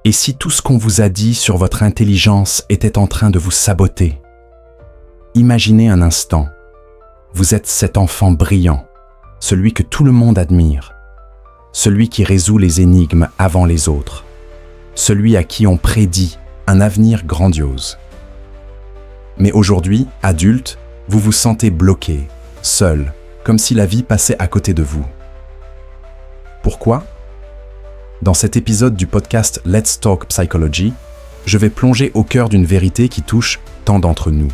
Et si tout ce qu'on vous a dit sur votre intelligence était en train de vous saboter? Imaginez un instant, vous êtes cet enfant brillant, celui que tout le monde admire, celui qui résout les énigmes avant les autres, celui à qui on prédit un avenir grandiose. Mais aujourd'hui, adulte, vous vous sentez bloqué, seul, comme si la vie passait à côté de vous. Pourquoi? Dans cet épisode du podcast Let's Talk Psychology, je vais plonger au cœur d'une vérité qui touche tant d'entre nous.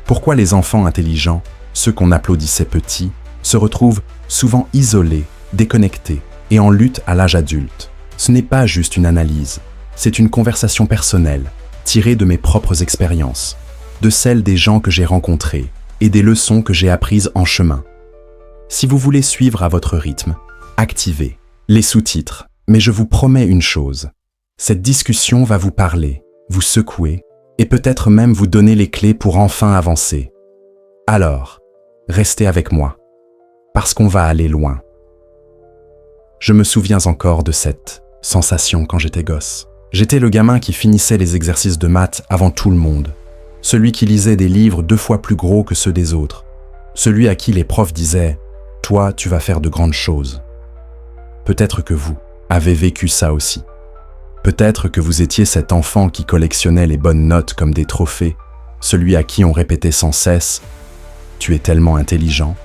Pourquoi les enfants intelligents, ceux qu'on applaudissait petits, se retrouvent souvent isolés, déconnectés et en lutte à l'âge adulte? Ce n'est pas juste une analyse, c'est une conversation personnelle, tirée de mes propres expériences, de celles des gens que j'ai rencontrés et des leçons que j'ai apprises en chemin. Si vous voulez suivre à votre rythme, activez les sous-titres. Mais je vous promets une chose, cette discussion va vous parler, vous secouer et peut-être même vous donner les clés pour enfin avancer. Alors, restez avec moi, parce qu'on va aller loin. Je me souviens encore de cette sensation quand j'étais gosse. J'étais le gamin qui finissait les exercices de maths avant tout le monde, celui qui lisait des livres 2 fois plus gros que ceux des autres, celui à qui les profs disaient « Toi, tu vas faire de grandes choses ». Peut-être que vous avez vécu ça aussi. Peut-être que vous étiez cet enfant qui collectionnait les bonnes notes comme des trophées, celui à qui on répétait sans cesse « Tu es tellement intelligent ».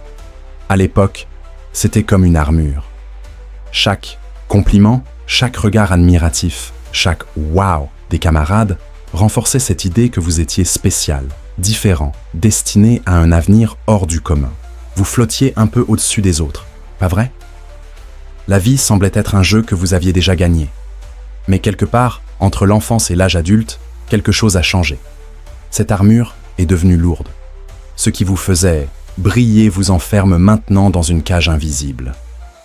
À l'époque, c'était comme une armure. Chaque compliment, chaque regard admiratif, chaque « wow » des camarades renforçait cette idée que vous étiez spécial, différent, destiné à un avenir hors du commun. Vous flottiez un peu au-dessus des autres, pas vrai? La vie semblait être un jeu que vous aviez déjà gagné. Mais quelque part, entre l'enfance et l'âge adulte, quelque chose a changé. Cette armure est devenue lourde. Ce qui vous faisait briller vous enferme maintenant dans une cage invisible.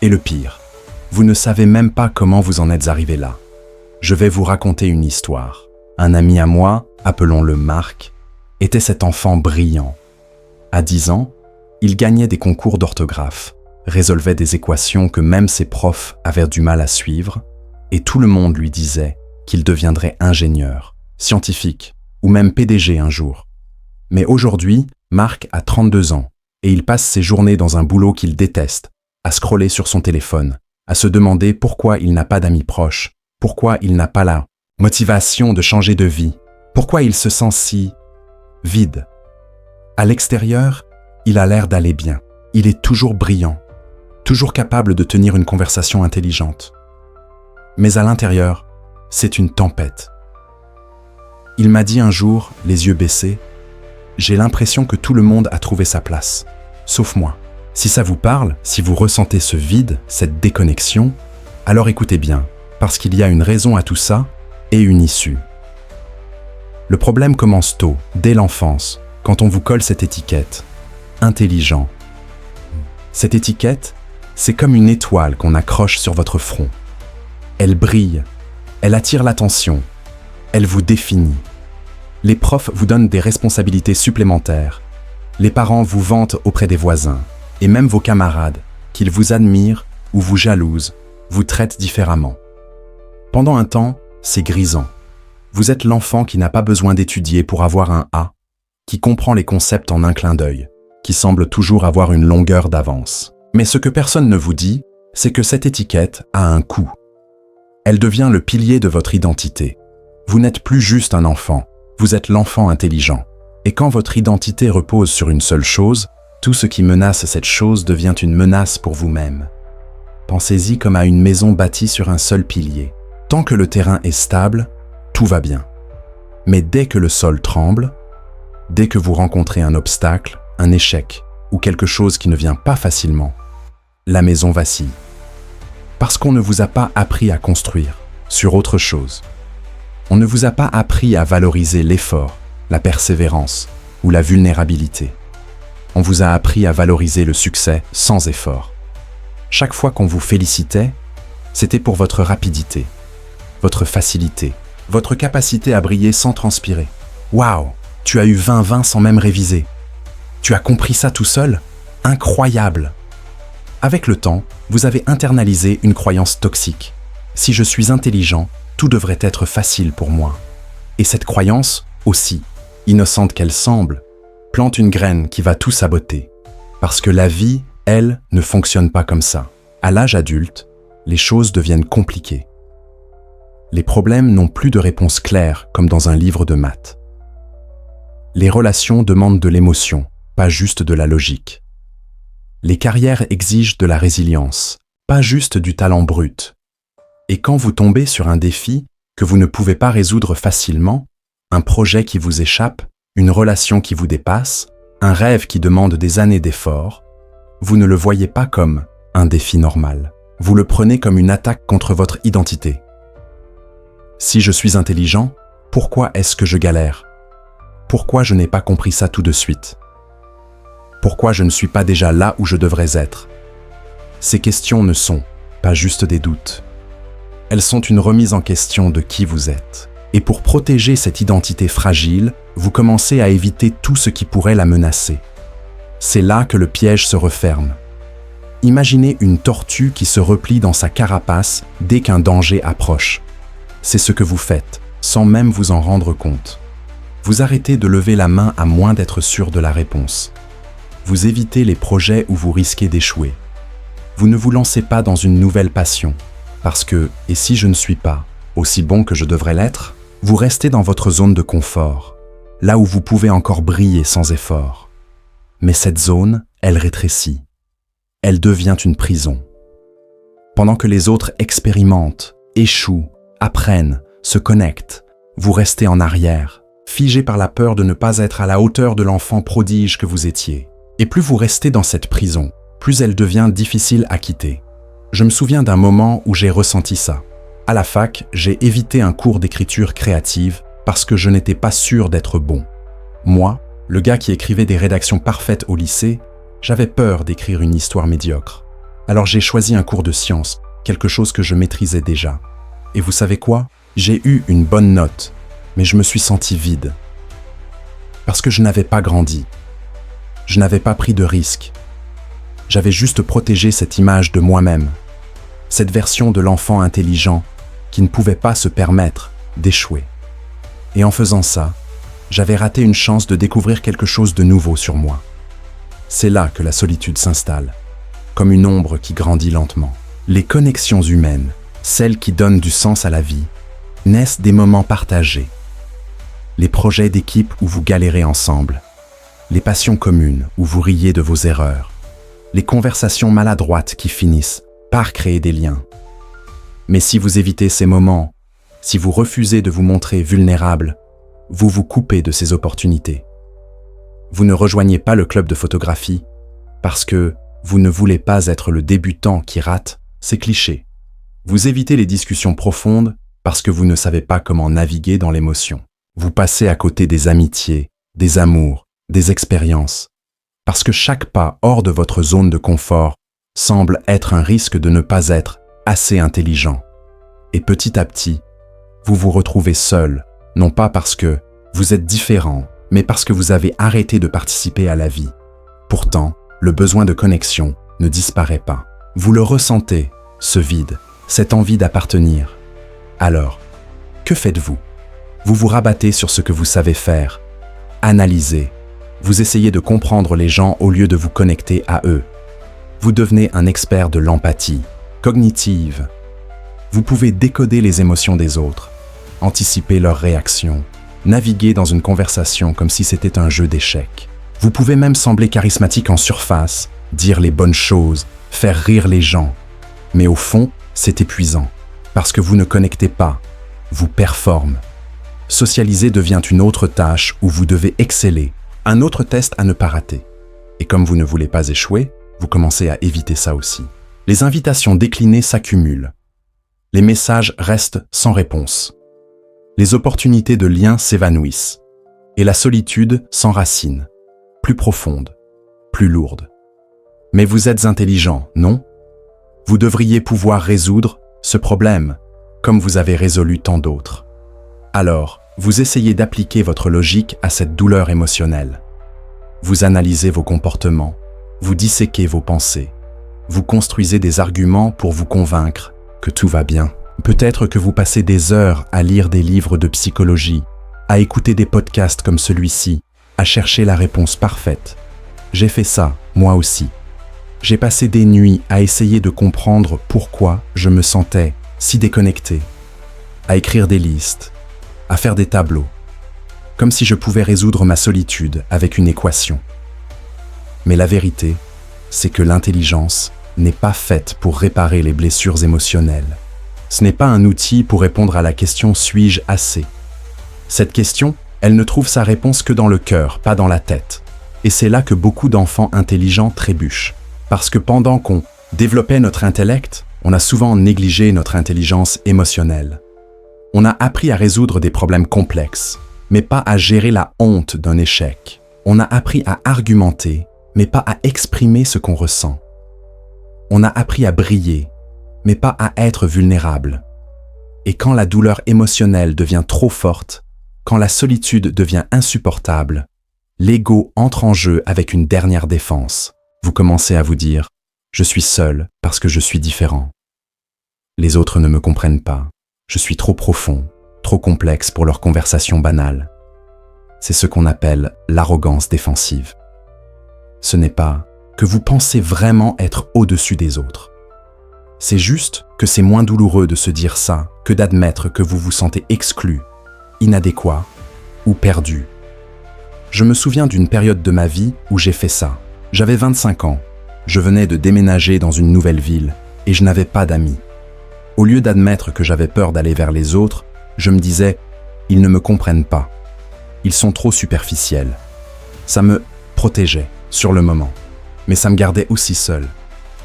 Et le pire, vous ne savez même pas comment vous en êtes arrivé là. Je vais vous raconter une histoire. Un ami à moi, appelons-le Marc, était cet enfant brillant. À 10 ans, il gagnait des concours d'orthographe, résolvait des équations que même ses profs avaient du mal à suivre, et tout le monde lui disait qu'il deviendrait ingénieur, scientifique ou même PDG un jour. Mais aujourd'hui, Marc a 32 ans et il passe ses journées dans un boulot qu'il déteste, à scroller sur son téléphone, à se demander pourquoi il n'a pas d'amis proches, pourquoi il n'a pas la motivation de changer de vie, pourquoi il se sent si vide. À l'extérieur, il a l'air d'aller bien, il est toujours brillant, toujours capable de tenir une conversation intelligente. Mais à l'intérieur, c'est une tempête. Il m'a dit un jour, les yeux baissés, « J'ai l'impression que tout le monde a trouvé sa place, sauf moi. » Si ça vous parle, si vous ressentez ce vide, cette déconnexion, alors écoutez bien, parce qu'il y a une raison à tout ça et une issue. Le problème commence tôt, dès l'enfance, quand on vous colle cette étiquette, intelligent. Cette étiquette, c'est comme une étoile qu'on accroche sur votre front. Elle brille, elle attire l'attention, elle vous définit. Les profs vous donnent des responsabilités supplémentaires. Les parents vous vantent auprès des voisins, et même vos camarades, qu'ils vous admirent ou vous jalousent, vous traitent différemment. Pendant un temps, c'est grisant. Vous êtes l'enfant qui n'a pas besoin d'étudier pour avoir un A, qui comprend les concepts en un clin d'œil, qui semble toujours avoir une longueur d'avance. Mais ce que personne ne vous dit, c'est que cette étiquette a un coût. Elle devient le pilier de votre identité. Vous n'êtes plus juste un enfant, vous êtes l'enfant intelligent. Et quand votre identité repose sur une seule chose, tout ce qui menace cette chose devient une menace pour vous-même. Pensez-y comme à une maison bâtie sur un seul pilier. Tant que le terrain est stable, tout va bien. Mais dès que le sol tremble, dès que vous rencontrez un obstacle, un échec ou quelque chose qui ne vient pas facilement, la maison vacille. Parce qu'on ne vous a pas appris à construire sur autre chose. On ne vous a pas appris à valoriser l'effort, la persévérance ou la vulnérabilité. On vous a appris à valoriser le succès sans effort. Chaque fois qu'on vous félicitait, c'était pour votre rapidité, votre facilité, votre capacité à briller sans transpirer. Waouh, tu as eu 20-20 sans même réviser. Tu as compris ça tout seul? Incroyable! Avec le temps, vous avez internalisé une croyance toxique. Si je suis intelligent, tout devrait être facile pour moi. Et cette croyance, aussi innocente qu'elle semble, plante une graine qui va tout saboter. Parce que la vie, elle, ne fonctionne pas comme ça. À l'âge adulte, les choses deviennent compliquées. Les problèmes n'ont plus de réponse claire comme dans un livre de maths. Les relations demandent de l'émotion, pas juste de la logique. Les carrières exigent de la résilience, pas juste du talent brut. Et quand vous tombez sur un défi que vous ne pouvez pas résoudre facilement, un projet qui vous échappe, une relation qui vous dépasse, un rêve qui demande des années d'efforts, vous ne le voyez pas comme un défi normal. Vous le prenez comme une attaque contre votre identité. Si je suis intelligent, pourquoi est-ce que je galère? Pourquoi je n'ai pas compris ça tout de suite? Pourquoi je ne suis pas déjà là où je devrais être? Ces questions ne sont pas juste des doutes. Elles sont une remise en question de qui vous êtes. Et pour protéger cette identité fragile, vous commencez à éviter tout ce qui pourrait la menacer. C'est là que le piège se referme. Imaginez une tortue qui se replie dans sa carapace dès qu'un danger approche. C'est ce que vous faites, sans même vous en rendre compte. Vous arrêtez de lever la main à moins d'être sûr de la réponse. Vous évitez les projets où vous risquez d'échouer. Vous ne vous lancez pas dans une nouvelle passion, parce que, et si je ne suis pas aussi bon que je devrais l'être, vous restez dans votre zone de confort, là où vous pouvez encore briller sans effort. Mais cette zone, elle rétrécit. Elle devient une prison. Pendant que les autres expérimentent, échouent, apprennent, se connectent, vous restez en arrière, figé par la peur de ne pas être à la hauteur de l'enfant prodige que vous étiez. Et plus vous restez dans cette prison, plus elle devient difficile à quitter. Je me souviens d'un moment où j'ai ressenti ça. À la fac, j'ai évité un cours d'écriture créative parce que je n'étais pas sûr d'être bon. Moi, le gars qui écrivait des rédactions parfaites au lycée, j'avais peur d'écrire une histoire médiocre. Alors j'ai choisi un cours de sciences, quelque chose que je maîtrisais déjà. Et vous savez quoi? J'ai eu une bonne note, mais je me suis senti vide. Parce que je n'avais pas grandi. Je n'avais pas pris de risques. J'avais juste protégé cette image de moi-même, cette version de l'enfant intelligent qui ne pouvait pas se permettre d'échouer. Et en faisant ça, j'avais raté une chance de découvrir quelque chose de nouveau sur moi. C'est là que la solitude s'installe, comme une ombre qui grandit lentement. Les connexions humaines, celles qui donnent du sens à la vie, naissent des moments partagés. Les projets d'équipe où vous galérez ensemble, les passions communes où vous riez de vos erreurs, les conversations maladroites qui finissent par créer des liens. Mais si vous évitez ces moments, si vous refusez de vous montrer vulnérable, vous vous coupez de ces opportunités. Vous ne rejoignez pas le club de photographie parce que vous ne voulez pas être le débutant qui rate, c'est cliché. Vous évitez les discussions profondes parce que vous ne savez pas comment naviguer dans l'émotion. Vous passez à côté des amitiés, des amours, des expériences, parce que chaque pas hors de votre zone de confort semble être un risque de ne pas être assez intelligent. Et petit à petit, vous vous retrouvez seul, non pas parce que vous êtes différent, mais parce que vous avez arrêté de participer à la vie. Pourtant, le besoin de connexion ne disparaît pas. Vous le ressentez, ce vide, cette envie d'appartenir. Alors, que faites-vous? Vous vous rabattez sur ce que vous savez faire. Analysez. Vous essayez de comprendre les gens au lieu de vous connecter à eux. Vous devenez un expert de l'empathie, cognitive. Vous pouvez décoder les émotions des autres, anticiper leurs réactions, naviguer dans une conversation comme si c'était un jeu d'échecs. Vous pouvez même sembler charismatique en surface, dire les bonnes choses, faire rire les gens. Mais au fond, c'est épuisant, parce que vous ne connectez pas, vous performez. Socialiser devient une autre tâche où vous devez exceller, un autre test à ne pas rater. Et comme vous ne voulez pas échouer, vous commencez à éviter ça aussi. Les invitations déclinées s'accumulent. Les messages restent sans réponse. Les opportunités de lien s'évanouissent. Et la solitude s'enracine, plus profonde, plus lourde. Mais vous êtes intelligent, non? Vous devriez pouvoir résoudre ce problème, comme vous avez résolu tant d'autres. Alors, vous essayez d'appliquer votre logique à cette douleur émotionnelle. Vous analysez vos comportements, vous disséquez vos pensées, vous construisez des arguments pour vous convaincre que tout va bien. Peut-être que vous passez des heures à lire des livres de psychologie, à écouter des podcasts comme celui-ci, à chercher la réponse parfaite. J'ai fait ça, moi aussi. J'ai passé des nuits à essayer de comprendre pourquoi je me sentais si déconnecté, à écrire des listes, à faire des tableaux, comme si je pouvais résoudre ma solitude avec une équation. Mais la vérité, c'est que l'intelligence n'est pas faite pour réparer les blessures émotionnelles. Ce n'est pas un outil pour répondre à la question « suis-je assez ?» Cette question, elle ne trouve sa réponse que dans le cœur, pas dans la tête. Et c'est là que beaucoup d'enfants intelligents trébuchent. Parce que pendant qu'on développait notre intellect, on a souvent négligé notre intelligence émotionnelle. On a appris à résoudre des problèmes complexes, mais pas à gérer la honte d'un échec. On a appris à argumenter, mais pas à exprimer ce qu'on ressent. On a appris à briller, mais pas à être vulnérable. Et quand la douleur émotionnelle devient trop forte, quand la solitude devient insupportable, l'ego entre en jeu avec une dernière défense. Vous commencez à vous dire « Je suis seul parce que je suis différent. Les autres ne me comprennent pas. Je suis trop profond, trop complexe pour leur conversation banale. » C'est ce qu'on appelle l'arrogance défensive. Ce n'est pas que vous pensez vraiment être au-dessus des autres. C'est juste que c'est moins douloureux de se dire ça que d'admettre que vous vous sentez exclu, inadéquat ou perdu. Je me souviens d'une période de ma vie où j'ai fait ça. J'avais 25 ans, je venais de déménager dans une nouvelle ville et je n'avais pas d'amis. Au lieu d'admettre que j'avais peur d'aller vers les autres, je me disais « ils ne me comprennent pas, ils sont trop superficiels ». Ça me protégeait sur le moment, mais ça me gardait aussi seul.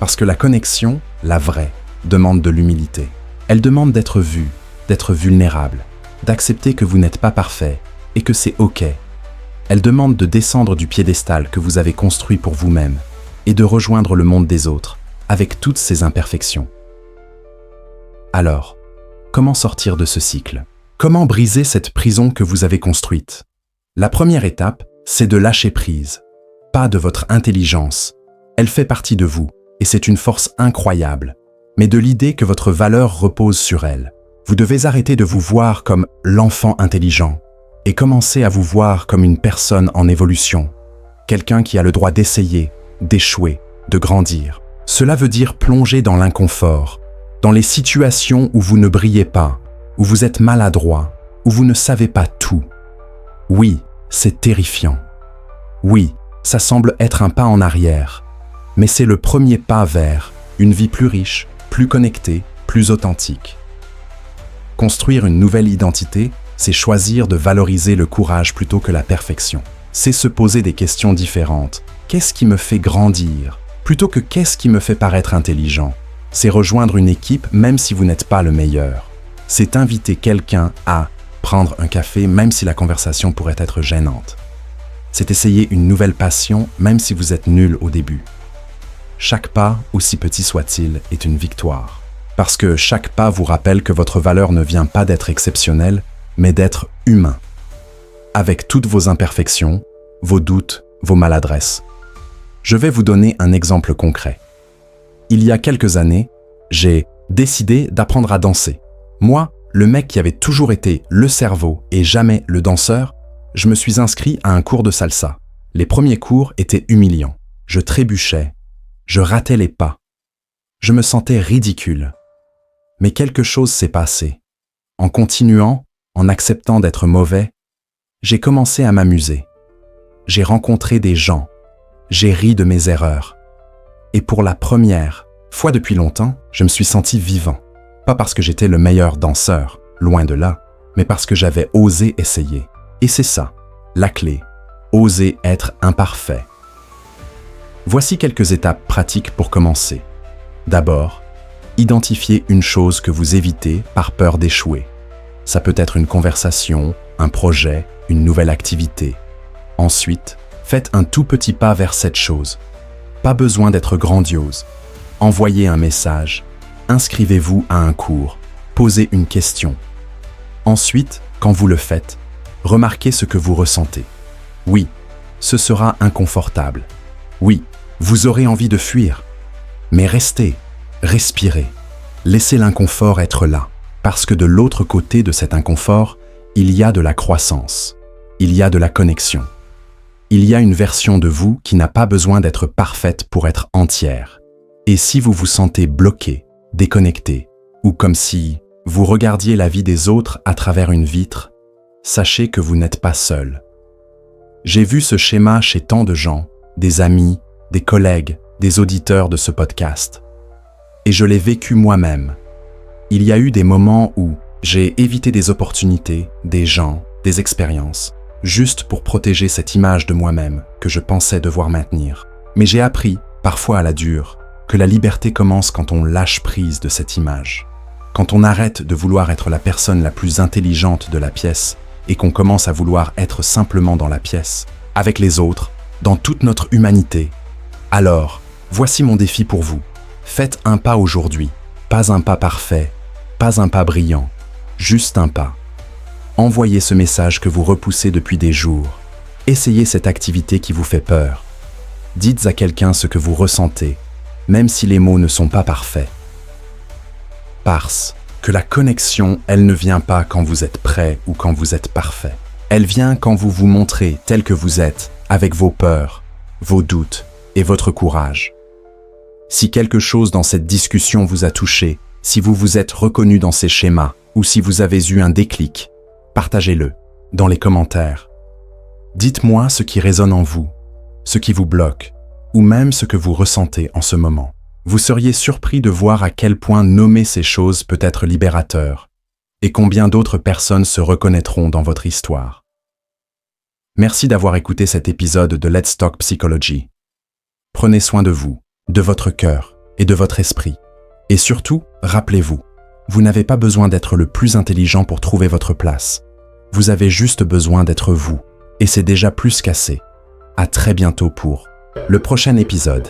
Parce que la connexion, la vraie, demande de l'humilité. Elle demande d'être vu, d'être vulnérable, d'accepter que vous n'êtes pas parfait et que c'est OK. Elle demande de descendre du piédestal que vous avez construit pour vous-même et de rejoindre le monde des autres avec toutes ses imperfections. Alors, comment sortir de ce cycle? Comment briser cette prison que vous avez construite? La première étape, c'est de lâcher prise. Pas de votre intelligence. Elle fait partie de vous et c'est une force incroyable, mais de l'idée que votre valeur repose sur elle. Vous devez arrêter de vous voir comme l'enfant intelligent et commencer à vous voir comme une personne en évolution, quelqu'un qui a le droit d'essayer, d'échouer, de grandir. Cela veut dire plonger dans l'inconfort, dans les situations où vous ne brillez pas, où vous êtes maladroit, où vous ne savez pas tout. Oui, c'est terrifiant. Oui, ça semble être un pas en arrière, mais c'est le premier pas vers une vie plus riche, plus connectée, plus authentique. Construire une nouvelle identité, c'est choisir de valoriser le courage plutôt que la perfection. C'est se poser des questions différentes. Qu'est-ce qui me fait grandir? Plutôt que qu'est-ce qui me fait paraître intelligent? C'est rejoindre une équipe même si vous n'êtes pas le meilleur. C'est inviter quelqu'un à prendre un café même si la conversation pourrait être gênante. C'est essayer une nouvelle passion même si vous êtes nul au début. Chaque pas, aussi petit soit-il, est une victoire. Parce que chaque pas vous rappelle que votre valeur ne vient pas d'être exceptionnelle, mais d'être humain. Avec toutes vos imperfections, vos doutes, vos maladresses. Je vais vous donner un exemple concret. Il y a quelques années, j'ai décidé d'apprendre à danser. Moi, le mec qui avait toujours été le cerveau et jamais le danseur, je me suis inscrit à un cours de salsa. Les premiers cours étaient humiliants. Je trébuchais, je ratais les pas. Je me sentais ridicule. Mais quelque chose s'est passé. En continuant, en acceptant d'être mauvais, j'ai commencé à m'amuser. J'ai rencontré des gens. J'ai ri de mes erreurs. Et pour la première fois depuis longtemps, je me suis senti vivant. Pas parce que j'étais le meilleur danseur, loin de là, mais parce que j'avais osé essayer. Et c'est ça, la clé. Oser être imparfait. Voici quelques étapes pratiques pour commencer. D'abord, identifiez une chose que vous évitez par peur d'échouer. Ça peut être une conversation, un projet, une nouvelle activité. Ensuite, faites un tout petit pas vers cette chose. Pas besoin d'être grandiose. Envoyez un message, inscrivez-vous à un cours, posez une question. Ensuite, quand vous le faites, remarquez ce que vous ressentez. Oui, ce sera inconfortable. Oui, vous aurez envie de fuir. Mais restez, respirez, laissez l'inconfort être là. Parce que de l'autre côté de cet inconfort, il y a de la croissance, il y a de la connexion. Il y a une version de vous qui n'a pas besoin d'être parfaite pour être entière. Et si vous vous sentez bloqué, déconnecté, ou comme si vous regardiez la vie des autres à travers une vitre, sachez que vous n'êtes pas seul. J'ai vu ce schéma chez tant de gens, des amis, des collègues, des auditeurs de ce podcast. Et je l'ai vécu moi-même. Il y a eu des moments où j'ai évité des opportunités, des gens, des expériences, juste pour protéger cette image de moi-même que je pensais devoir maintenir. Mais j'ai appris, parfois à la dure, que la liberté commence quand on lâche prise de cette image. Quand on arrête de vouloir être la personne la plus intelligente de la pièce et qu'on commence à vouloir être simplement dans la pièce, avec les autres, dans toute notre humanité. Alors, voici mon défi pour vous. Faites un pas aujourd'hui, pas un pas parfait, pas un pas brillant, juste un pas. Envoyez ce message que vous repoussez depuis des jours. Essayez cette activité qui vous fait peur. Dites à quelqu'un ce que vous ressentez, même si les mots ne sont pas parfaits. Parce que la connexion, elle ne vient pas quand vous êtes prêt ou quand vous êtes parfait. Elle vient quand vous vous montrez tel que vous êtes, avec vos peurs, vos doutes et votre courage. Si quelque chose dans cette discussion vous a touché, si vous vous êtes reconnu dans ces schémas, ou si vous avez eu un déclic, partagez-le dans les commentaires. Dites-moi ce qui résonne en vous, ce qui vous bloque, ou même ce que vous ressentez en ce moment. Vous seriez surpris de voir à quel point nommer ces choses peut être libérateur, et combien d'autres personnes se reconnaîtront dans votre histoire. Merci d'avoir écouté cet épisode de Let's Talk Psychology. Prenez soin de vous, de votre cœur et de votre esprit. Et surtout, rappelez-vous, vous n'avez pas besoin d'être le plus intelligent pour trouver votre place. Vous avez juste besoin d'être vous, et c'est déjà plus qu'assez. À très bientôt pour le prochain épisode.